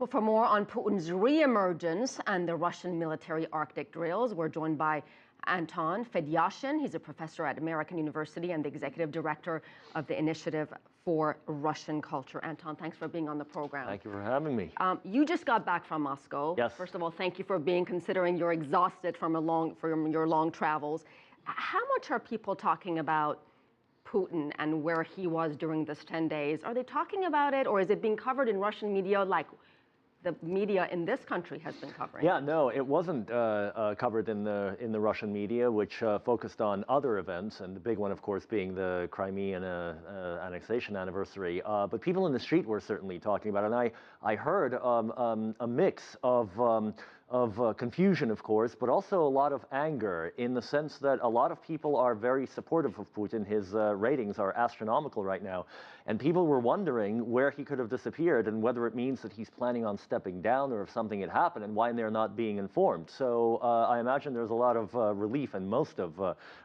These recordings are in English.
Well, for more on Putin's re-emergence and the Russian military Arctic drills, we're joined by Anton Fedyashin. He's a professor at American University and the executive director of the Initiative for Russian Culture. Anton, thanks for being on the program. Thank you for having me. You just got back from Moscow. Yes. First of all, thank you for considering you're exhausted from your long travels. How much are people talking about Putin and where he was during this 10 days? Are they talking about it, or is it being covered in Russian media like the media in this country has been covering? Yeah, no, it wasn't covered in the Russian media, which focused on other events, and the big one, of course, being the Crimean annexation anniversary. But people in the street were certainly talking about it, and I heard a mix of confusion, of course, but also a lot of anger, in the sense that a lot of people are very supportive of Putin. His ratings are astronomical right now, and people were wondering where he could have disappeared and whether it means that he's planning on stepping down or if something had happened and why they're not being informed. So I imagine there's a lot of relief in most of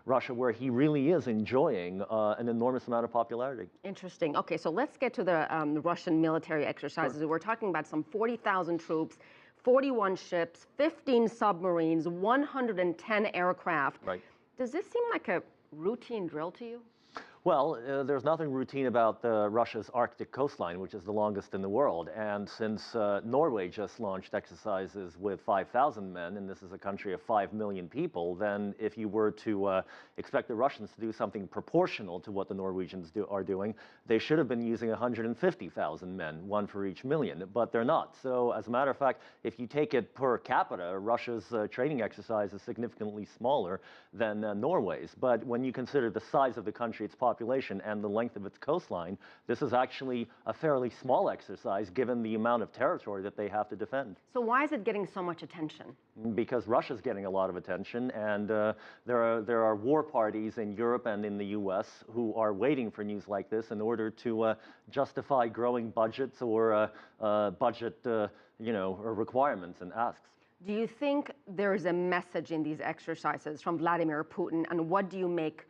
Russia, where he really is enjoying an enormous amount of popularity. Interesting. Okay, so let's get to the Russian military exercises. Sure. We're talking about some 40,000 troops, 41 ships, 15 submarines, 110 aircraft. Right. Does this seem like a routine drill to you? Well, there's nothing routine about Russia's Arctic coastline, which is the longest in the world. And since Norway just launched exercises with 5,000 men, and this is a country of 5 million people, then if you were to expect the Russians to do something proportional to what the Norwegians are doing, they should have been using 150,000 men, one for each million, but they're not. So as a matter of fact, if you take it per capita, Russia's training exercise is significantly smaller than Norway's. But when you consider the size of the country, its population, and the length of its coastline, this is actually a fairly small exercise given the amount of territory that they have to defend. So why is it getting so much attention? Because Russia's getting a lot of attention, and there are war parties in Europe and in the US who are waiting for news like this in order to justify growing budgets or budget or requirements and asks. Do you think there is a message in these exercises from Vladimir Putin, and what do you make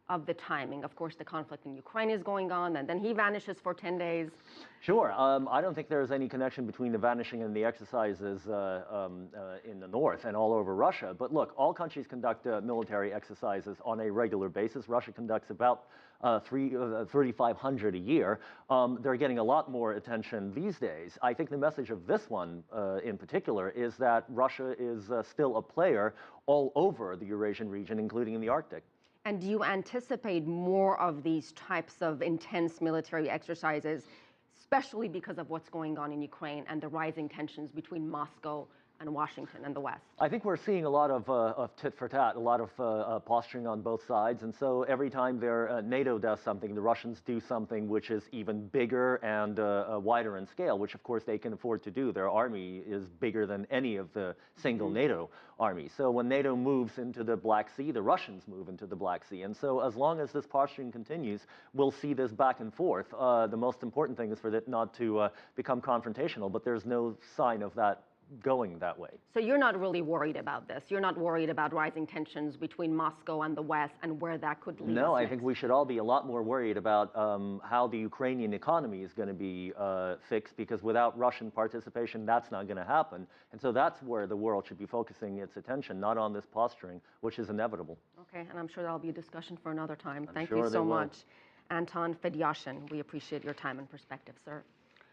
of the timing? Of course, the conflict in Ukraine is going on, and then he vanishes for 10 days. Sure. I don't think there's any connection between the vanishing and the exercises in the north and all over Russia. But look, all countries conduct military exercises on a regular basis. Russia conducts about 3,500 a year. They're getting a lot more attention these days. I think the message of this one in particular is that Russia is still a player all over the Eurasian region, including in the Arctic. And do you anticipate more of these types of intense military exercises, especially because of what's going on in Ukraine and the rising tensions between Moscow and Washington and the West? I think we're seeing a lot of tit for tat, a lot of posturing on both sides. And so every time NATO does something, the Russians do something which is even bigger and wider in scale, which of course they can afford to do. Their army is bigger than any of the single NATO armies. So when NATO moves into the Black Sea, the Russians move into the Black Sea. And so as long as this posturing continues, we'll see this back and forth. The most important thing is for it not to become confrontational, but there's no sign of that going that way. So you're not really worried about this? You're not worried about rising tensions between Moscow and the West and where that could lead us No, I next? think we should all be a lot more worried about how the Ukrainian economy is going to be fixed, because without Russian participation, that's not going to happen. And so that's where the world should be focusing its attention, not on this posturing, which is inevitable. Okay, and I'm sure that'll be a discussion for another time. I'm Thank sure you so they will. much. Anton Fedyashin, we appreciate your time and perspective, sir.